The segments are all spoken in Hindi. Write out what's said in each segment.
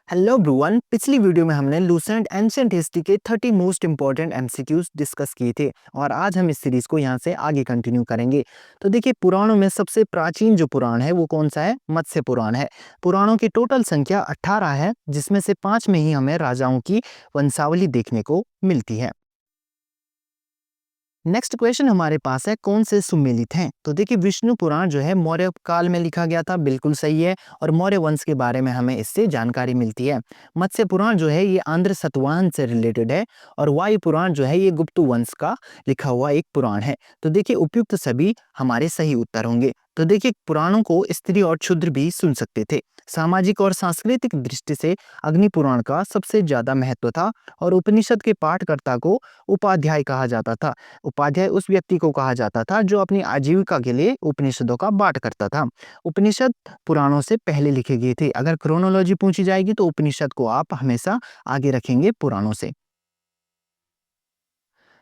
Hello everyone. पिछली वीडियो में हमने लूसेंट एंशिएंट हिस्ट्री के 30 मोस्ट इंपॉर्टेंट एमसीक्यूज डिस्कस किए थे और आज हम इस सीरीज को यहाँ से आगे कंटिन्यू करेंगे। तो देखिए, पुराणों में सबसे प्राचीन जो पुराण है वो कौन सा है? मत्स्य पुराण है। पुराणों की टोटल संख्या 18 है, जिसमें से 5 में ही हमें राजाओं की वंशावली देखने को मिलती है। नेक्स्ट क्वेश्चन हमारे पास है, कौन से सुमेलित हैं? तो देखिए, विष्णु पुराण जो है मौर्य काल में लिखा गया था, बिल्कुल सही है, और मौर्य वंश के बारे में हमें इससे जानकारी मिलती है। मत्स्य पुराण जो है ये आंध्र सतवाहन से रिलेटेड है, और वायु पुराण जो है ये गुप्त वंश का लिखा हुआ एक पुराण है। तो देखिए, उपयुक्त सभी हमारे सही उत्तर होंगे। तो देखिए, पुराणों को स्त्री और क्षुद्र भी सुन सकते थे। सामाजिक और सांस्कृतिक दृष्टि से अग्नि पुराण का सबसे ज्यादा महत्व था, और उपनिषद के पाठकर्ता को उपाध्याय कहा जाता था। उपाध्याय उस व्यक्ति को कहा जाता था जो अपनी आजीविका के लिए उपनिषदों का पाठ करता था। उपनिषद पुराणों से पहले लिखे गए थे। अगर क्रोनोलॉजी पूछी जाएगी तो उपनिषद को आप हमेशा आगे रखेंगे पुराणों से।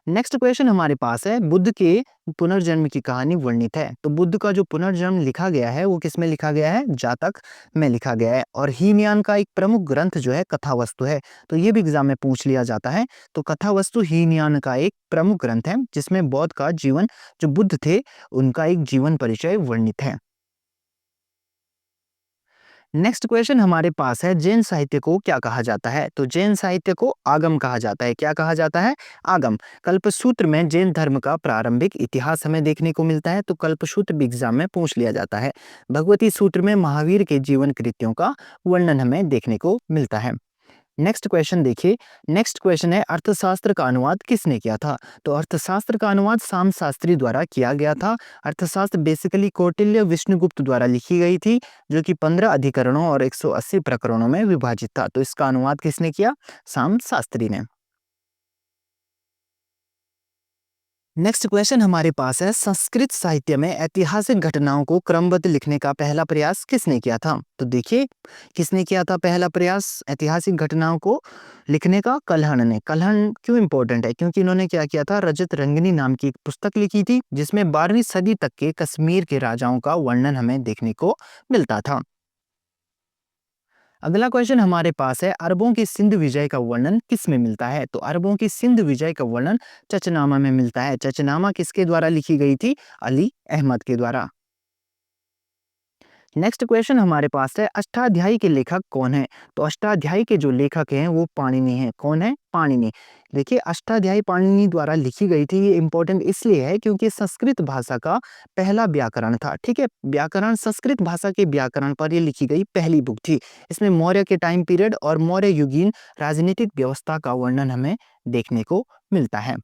नेक्स्ट क्वेश्चन हमारे पास है, बुद्ध के पुनर्जन्म की कहानी वर्णित है। तो बुद्ध का जो पुनर्जन्म लिखा गया है वो किस में लिखा गया है? जातक में लिखा गया है। और हीनयान का एक प्रमुख ग्रंथ जो है कथावस्तु है। तो ये भी एग्जाम में पूछ लिया जाता है। तो कथावस्तु हीनयान का एक प्रमुख ग्रंथ है, जिसमें बौद्ध का जीवन, जो बुद्ध थे उनका एक जीवन परिचय वर्णित है। नेक्स्ट क्वेश्चन हमारे पास है, जैन साहित्य को क्या कहा जाता है? तो जैन साहित्य को आगम कहा जाता है। क्या कहा जाता है? आगम। कल्पसूत्र में जैन धर्म का प्रारंभिक इतिहास हमें देखने को मिलता है। तो कल्पसूत्र भी एग्जाम में पूछ लिया जाता है। भगवती सूत्र में महावीर के जीवन कृत्यों का वर्णन हमें देखने को मिलता है। नेक्स्ट क्वेश्चन देखिए। नेक्स्ट क्वेश्चन है, अर्थशास्त्र का अनुवाद किसने किया था? तो अर्थशास्त्र का अनुवाद साम शास्त्री द्वारा किया गया था। अर्थशास्त्र बेसिकली कौटिल्य विष्णुगुप्त द्वारा लिखी गई थी, जो कि 15 अधिकरणों और 180 प्रकरणों में विभाजित था। तो इसका अनुवाद किसने किया? साम शास्त्री ने। नेक्स्ट क्वेश्चन हमारे पास है, संस्कृत साहित्य में ऐतिहासिक घटनाओं को क्रमबद्ध लिखने का पहला प्रयास किसने किया था? तो देखिए, किसने किया था पहला प्रयास ऐतिहासिक घटनाओं को लिखने का? कल्हण ने। कल्हण क्यों इंपॉर्टेंट है? क्योंकि इन्होंने क्या किया था, रजत रंगिनी नाम की एक पुस्तक लिखी थी, जिसमें 12वीं सदी तक के कश्मीर के राजाओं का वर्णन हमें देखने को मिलता था। अगला क्वेश्चन हमारे पास है, अरबों की सिंध विजय का वर्णन किस में मिलता है? तो अरबों की सिंध विजय का वर्णन चचनामा में मिलता है। चचनामा किसके द्वारा लिखी गई थी? अली अहमद के द्वारा। नेक्स्ट क्वेश्चन हमारे पास है, अष्टाध्यायी के लेखक कौन है? तो अष्टाध्यायी के जो लेखक हैं वो पाणिनि हैं। कौन है? पाणिनि। देखिए, अष्टाध्यायी पाणिनि द्वारा लिखी गई थी। ये इंपॉर्टेंट इसलिए है क्योंकि संस्कृत भाषा का पहला व्याकरण था। ठीक है, व्याकरण, संस्कृत भाषा के व्याकरण पर ये लिखी गई पहली बुक थी। इसमें मौर्य के टाइम पीरियड और मौर्य युगीन राजनीतिक व्यवस्था का वर्णन हमें देखने को मिलता है।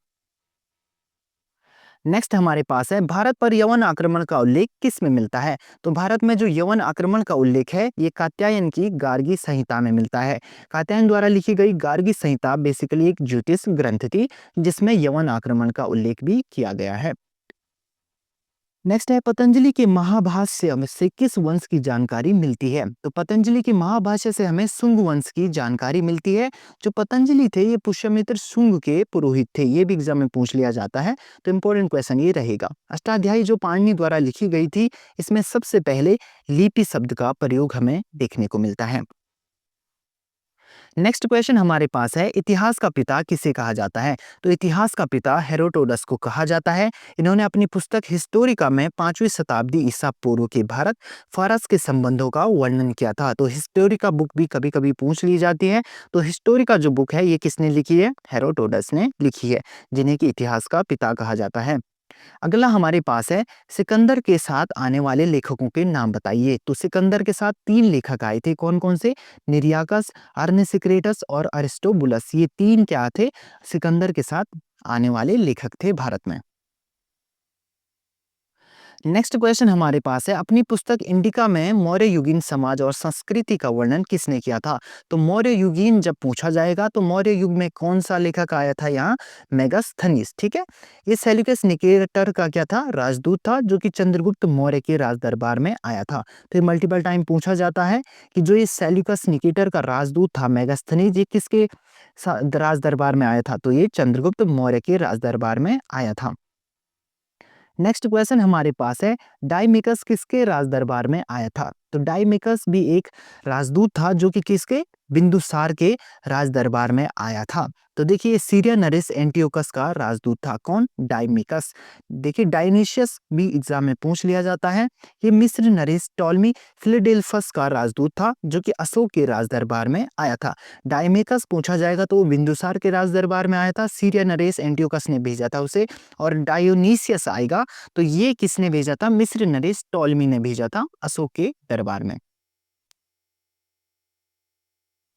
नेक्स्ट हमारे पास है, भारत पर यवन आक्रमण का उल्लेख किस में मिलता है? तो भारत में जो यवन आक्रमण का उल्लेख है ये कात्यायन की गार्गी संहिता में मिलता है। कात्यायन द्वारा लिखी गई गार्गी संहिता बेसिकली एक ज्योतिष ग्रंथ थी, जिसमें यवन आक्रमण का उल्लेख भी किया गया है। नेक्स्ट है, पतंजलि के महाभाष्य से किस वंश की जानकारी मिलती है? तो पतंजलि के महाभाष्य से हमें शुंग वंश की जानकारी मिलती है। जो पतंजलि थे ये पुष्यमित्र शुंग के पुरोहित थे। ये भी एग्जाम में पूछ लिया जाता है। तो इंपॉर्टेंट क्वेश्चन ये रहेगा। अष्टाध्यायी जो पाणिनि द्वारा लिखी गई थी, इसमें सबसे पहले लिपि शब्द का प्रयोग हमें देखने को मिलता है। नेक्स्ट क्वेश्चन हमारे पास है, इतिहास का पिता किसे कहा जाता है? तो इतिहास का पिता हेरोडोटस को कहा जाता है। इन्होंने अपनी पुस्तक हिस्टोरिका में 5वीं शताब्दी ईसा पूर्व के भारत फारस के संबंधों का वर्णन किया था। तो हिस्टोरिका बुक भी कभी कभी पूछ ली जाती है। तो हिस्टोरिका जो बुक है ये किसने लिखी है? हेरोडोटस ने लिखी है, जिन्हें कि इतिहास का पिता कहा जाता है। अगला हमारे पास है, सिकंदर के साथ आने वाले लेखकों के नाम बताइए। तो सिकंदर के साथ 3 लेखक आए थे। कौन कौन से? निरियाकस, अर्नेसिक्रेटस और अरिस्टोबुलस। ये 3 क्या थे? सिकंदर के साथ आने वाले लेखक थे भारत में। नेक्स्ट क्वेश्चन हमारे पास है, अपनी पुस्तक इंडिका में मौर्य युगीन समाज और संस्कृति का वर्णन किसने किया था? तो मौर्य युगीन जब पूछा जाएगा तो मौर्य युग में कौन सा लेखक आया था? यहाँ मेगास्थनीज। ठीक है, ये सेल्यूकस निकेटर का क्या था? राजदूत था, जो कि चंद्रगुप्त मौर्य के राज दरबार में आया था। तो ये मल्टीपल टाइम पूछा जाता है कि जो ये सेल्यूकस निकेटर का राजदूत था मेगास्थनीज, ये किसके राज दरबार में आया था? तो ये चंद्रगुप्त मौर्य के राज दरबार में आया था। नेक्स्ट क्वेश्चन हमारे पास है, डाइमिकस किसके राज दरबार में आया था? तो डाइमिकस भी एक राजदूत था, जो कि किसके? बिंदुसार के राज दरबार में आया था? तो देखिए सीरिया नरेस एंटियोकस का राजदूत था। कौन? डायमिकस। देखिए डायनिशियस भी एग्जाम में पूछ लिया जाता है। ये मिस्र नरेस टॉलमी फिलाडेल्फस का राजदूत था जो कि अशोक के राज दरबार में आया था। डायमिकस पूछा जाएगा तो वो बिंदुसार के राज दरबार में आया था, सीरिया नरेस एंटियोकस ने भेजा था उसे। और डायोनीसियस आएगा तो ये किसने भेजा था? मिस्र नरेस टॉलमी ने भेजा था अशोक के दरबार में।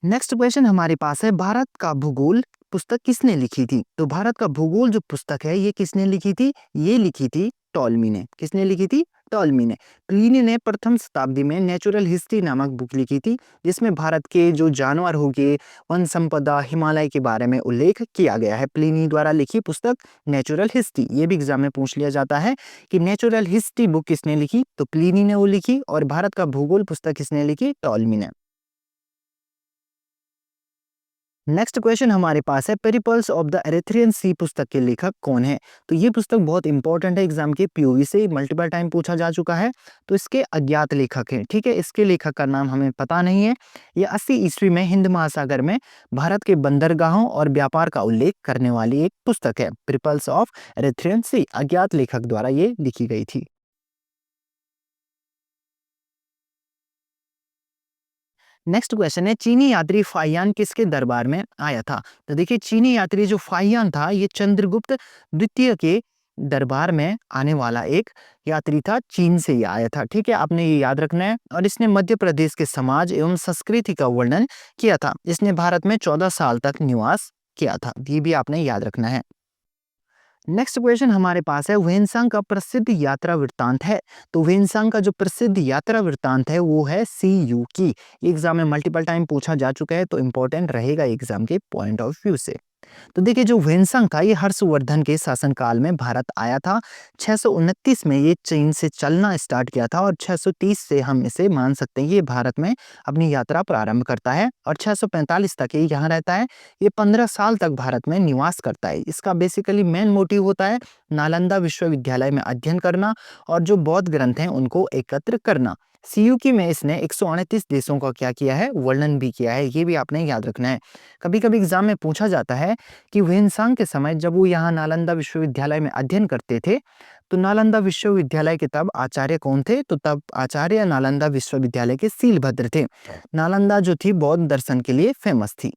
नेक्स्ट क्वेश्चन हमारे पास है, भारत का भूगोल पुस्तक किसने लिखी थी? तो भारत का भूगोल जो पुस्तक है ये किसने लिखी थी? ये लिखी थी टॉलमी ने। किसने लिखी थी? टॉलमी ने। प्लिनी ने प्रथम शताब्दी में नेचुरल हिस्ट्री नामक बुक लिखी थी जिसमें भारत के जो जानवर हो गए, वन संपदा, हिमालय के बारे में उल्लेख किया गया है। प्लिनी द्वारा लिखी पुस्तक नेचुरल हिस्ट्री। ये भी एग्जाम में पूछ लिया जाता है कि नेचुरल हिस्ट्री बुक किसने लिखी? तो प्लिनी ने वो लिखी। और भारत का भूगोल पुस्तक किसने लिखी? टॉलमी ने। नेक्स्ट क्वेश्चन हमारे पास है, पेरिपल्स ऑफ द एरिथ्रियन सी पुस्तक के लेखक कौन है? तो ये पुस्तक बहुत इंपॉर्टेंट है, एग्जाम के पीओवी से मल्टीपल टाइम पूछा जा चुका है। तो इसके अज्ञात लेखक हैं, ठीक है, इसके लेखक का नाम हमें पता नहीं है। ये 80 ईस्वी में हिंद महासागर में भारत के बंदरगाहों और व्यापार का उल्लेख करने वाली एक पुस्तक है। पेरिपल्स ऑफ एरिथ्रियन सी अज्ञात लेखक द्वारा ये लिखी गई थी। नेक्स्ट क्वेश्चन है, चीनी यात्री फाहियान किसके दरबार में आया था? तो देखिए चीनी यात्री जो फाहियान था ये चंद्रगुप्त द्वितीय के दरबार में आने वाला एक यात्री था, चीन से ही आया था। ठीक है, आपने ये याद रखना है। और इसने मध्य प्रदेश के समाज एवं संस्कृति का वर्णन किया था। इसने भारत में 14 साल तक निवास किया था। ये भी आपने याद रखना है। नेक्स्ट क्वेश्चन हमारे पास है, वेनसांग का प्रसिद्ध यात्रा वृत्तांत है? तो वेनसांग का जो प्रसिद्ध यात्रा वृत्तांत है वो है सी यू की। एग्जाम में मल्टीपल टाइम पूछा जा चुका है तो इंपॉर्टेंट रहेगा एग्जाम के पॉइंट ऑफ व्यू से। तो देखिए जो वेनसंग था ये हर्षवर्धन के शासनकाल में भारत आया था। 629 में ये चीन से चलना स्टार्ट किया था और 630 से हम इसे मान सकते हैं ये भारत में अपनी यात्रा प्रारंभ करता है और 645 तक ये यहाँ रहता है। ये 15 साल तक भारत में निवास करता है। इसका बेसिकली मेन मोटिव होता है नालंदा विश्वविद्यालय में अध्ययन करना और जो बौद्ध ग्रंथ हैं उनको एकत्र करना। सीयूकी में इसने 138 देशों का क्या किया है? वर्णन भी किया है। ये भी आपने याद रखना है। कभी कभी एग्जाम में पूछा जाता है कि वेनसांग के समय जब वो यहाँ नालंदा विश्वविद्यालय में अध्ययन करते थे तो नालंदा विश्वविद्यालय के तब आचार्य कौन थे? तो तब आचार्य नालंदा विश्वविद्यालय के सीलभद्र थे। नालंदा जो थी बौद्ध दर्शन के लिए फेमस थी।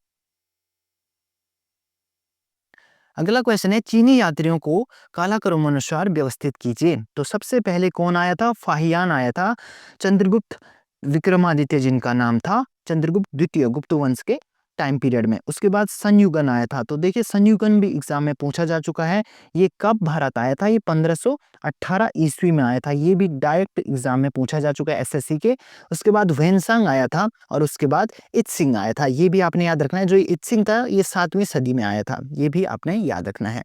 अगला क्वेश्चन है, चीनी यात्रियों को कालाक्रम अनुसार व्यवस्थित कीजिए। तो सबसे पहले कौन आया था? फाहियान आया था। चंद्रगुप्त विक्रमादित्य जिनका नाम था, चंद्रगुप्त द्वितीय गुप्त वंश के टाइम पीरियड में। उसके बाद संयुगन आया था। तो देखिए संयुगन भी एग्जाम में पूछा जा चुका है। ये कब भारत आया था? ये 1518 ईस्वी में आया था। ये भी डायरेक्ट एग्जाम में पूछा जा चुका है एसएससी के। उसके बाद वेनसांग आया था और उसके बाद इत्सिंग आया था। ये भी आपने याद रखना है। जो इत्सिंग था ये 7वीं सदी में आया था। ये भी आपने याद रखना है।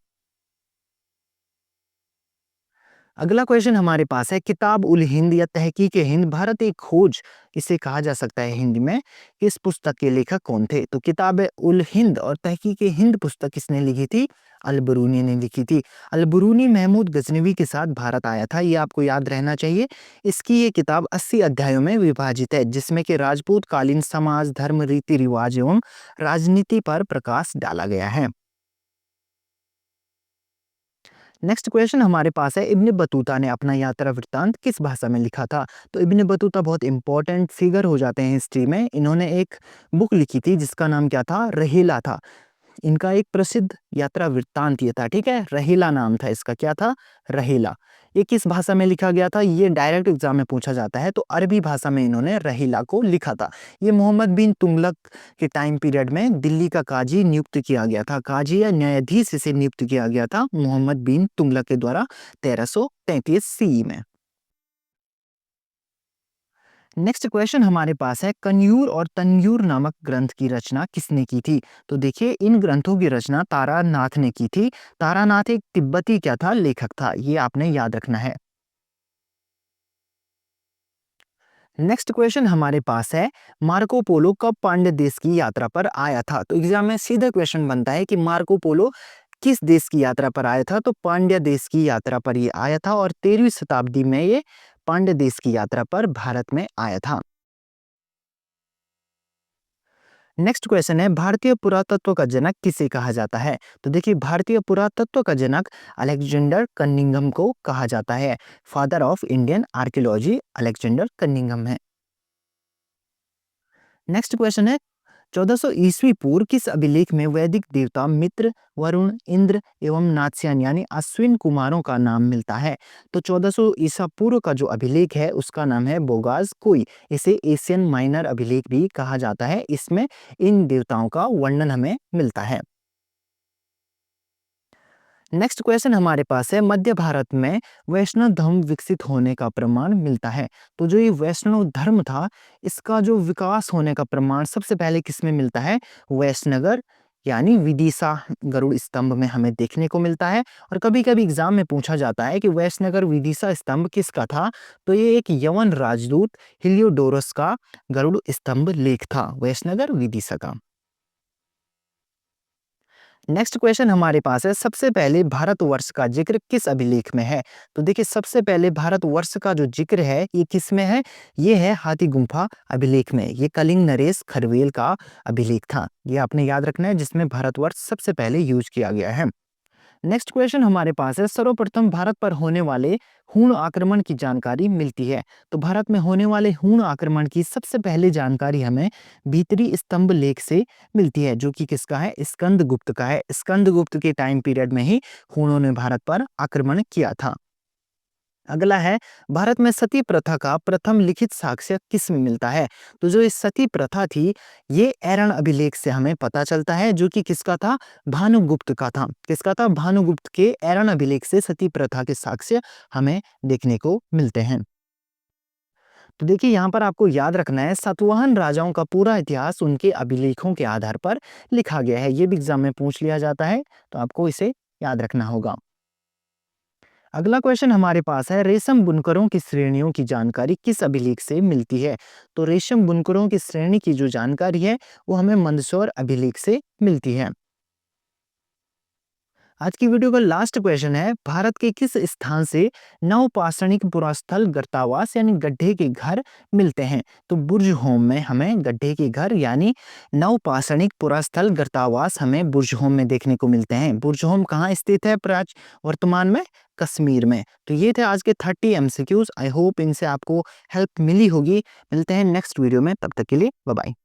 अगला क्वेश्चन हमारे पास है, किताब उल हिंद या तहकीक हिंद भारत एक खोज इसे कहा जा सकता है हिंदी में। इस पुस्तक के लेखक कौन थे? तो किताब उल हिंद और तहकीक हिंद पुस्तक किसने लिखी थी? अल-बरूनी ने लिखी थी। अल-बरूनी महमूद गजनवी के साथ भारत आया था। ये आपको याद रहना चाहिए। इसकी ये किताब 80 अध्यायों में विभाजित है जिसमें कि राजपूत कालीन समाज, धर्म, रीति रिवाज एवं राजनीति पर प्रकाश डाला गया है। नेक्स्ट क्वेश्चन हमारे पास है, इब्न बतूता ने अपना यात्रा वृत्तांत किस भाषा में लिखा था? तो इब्न बतूता बहुत इंपॉर्टेंट फिगर हो जाते हैं हिस्ट्री में। इन्होंने एक बुक लिखी थी जिसका नाम क्या था? रहेला था। इनका एक प्रसिद्ध यात्रा वृत्तांत ये था। ठीक है, रहेला नाम था इसका। क्या था? रहेला। ये किस भाषा में लिखा गया था? ये डायरेक्ट एग्जाम में पूछा जाता है। तो अरबी भाषा में इन्होंने रहेला को लिखा था। ये मोहम्मद बिन तुगलक के टाइम पीरियड में दिल्ली का काजी नियुक्त किया गया था। काजी या न्यायाधीश इसे नियुक्त किया गया था मोहम्मद बिन तुगलक के द्वारा 1333 सी में। नेक्स्ट क्वेश्चन हमारे पास है, कन्यूर और तन्यूर नामक ग्रंथ की रचना किसने की थी? तो देखिए इन ग्रंथों की रचना तारानाथ ने की थी। तारानाथ एक तिब्बती क्या था? लेखक था। ये आपने याद रखना है। नेक्स्ट क्वेश्चन हमारे पास है, मार्को पोलो कब पांड्य देश की यात्रा पर आया था? तो एग्जाम में सीधा क्वेश्चन बनता है कि मार्को पोलो किस देश की यात्रा पर आया था? तो पांड्य देश की यात्रा पर ये आया था और 13वीं शताब्दी में ये पांड्य देश की यात्रा पर भारत में आया था। नेक्स्ट क्वेश्चन है, भारतीय पुरातत्व का जनक किसे कहा जाता है? तो देखिए, भारतीय पुरातत्व का जनक अलेक्जेंडर कनिंघम को कहा जाता है। Father of Indian archaeology Alexander Cunningham है। नेक्स्ट क्वेश्चन है, 1400 ईस्वी पूर्व किस अभिलेख में वैदिक देवता मित्र, वरुण, इंद्र एवं नात्स्यन यानी अश्विन कुमारों का नाम मिलता है? तो 1400 ईसा पूर्व का जो अभिलेख है उसका नाम है बोगाज कोई। इसे एशियन माइनर अभिलेख भी कहा जाता है। इसमें इन देवताओं का वर्णन हमें मिलता है। नेक्स्ट क्वेश्चन हमारे पास है, मध्य भारत में वैष्णव धर्म विकसित होने का प्रमाण मिलता है। तो जो ये वैष्णव धर्म था, इसका जो विकास होने का प्रमाण सबसे पहले किसमें मिलता है? वैष्णगर यानी विदिशा गरुड़ स्तंभ में हमें देखने को मिलता है। और कभी कभी एग्जाम में पूछा जाता है कि वैष्णगर विदिशा स्तंभ किसका था? तो ये एक यवन राजदूत हिलियोडोरस का गरुड़ स्तंभ लेख था, वैष्णगर विदिशा का। नेक्स्ट क्वेश्चन हमारे पास है, सबसे पहले भारतवर्ष का जिक्र किस अभिलेख में है? तो देखिए, सबसे पहले भारतवर्ष का जो जिक्र है ये किस में है? ये है हाथी गुम्फा अभिलेख में। ये कलिंग नरेश खरवेल का अभिलेख था। ये आपने याद रखना है, जिसमें भारतवर्ष सबसे पहले यूज किया गया है। नेक्स्ट क्वेश्चन हमारे पास है, सर्वप्रथम भारत पर होने वाले हूण आक्रमण की जानकारी मिलती है। तो भारत में होने वाले हूण आक्रमण की सबसे पहले जानकारी हमें भीतरी स्तंभ लेख से मिलती है, जो कि किसका है? स्कंदगुप्त का है। स्कंदगुप्त के टाइम पीरियड में ही हूणों ने भारत पर आक्रमण किया था। अगला है, भारत में सती प्रथा का प्रथम लिखित साक्ष्य किस में मिलता है? तो जो ये सती प्रथा थी, ये ऐरण अभिलेख से हमें पता चलता है, जो कि किसका था? भानुगुप्त का था। किसका था? भानुगुप्त के ऐरण अभिलेख से सती प्रथा के साक्ष्य हमें देखने को मिलते हैं। तो देखिए, यहाँ पर आपको याद रखना है, सातवाहन राजाओं का पूरा इतिहास उनके अभिलेखों के आधार पर लिखा गया है। ये भी एग्जाम में पूछ लिया जाता है, तो आपको इसे याद रखना होगा। अगला क्वेश्चन हमारे पास है, रेशम बुनकरों की श्रेणियों की जानकारी किस अभिलेख से मिलती है? तो रेशम बुनकरों की श्रेणी की जो जानकारी है वो हमें मंदसौर अभिलेख से मिलती है। आज की वीडियो का लास्ट क्वेश्चन है, भारत के किस स्थान से नवपाषाणिक पुरास्थल गर्तावास यानी गड्ढे के घर मिलते हैं? तो बुर्ज होम में हमें गड्ढे के घर यानी नवपाषाणिक पुरास्थल गर्तावास हमें बुर्ज होम में देखने को मिलते हैं। बुर्ज होम कहाँ स्थित है वर्तमान में? कश्मीर में। तो ये थे आज के 30 एमसीक्यूज। आई होप इनसे आपको हेल्प मिली होगी। मिलते हैं नेक्स्ट वीडियो में, तब तक के लिए बाय बाय।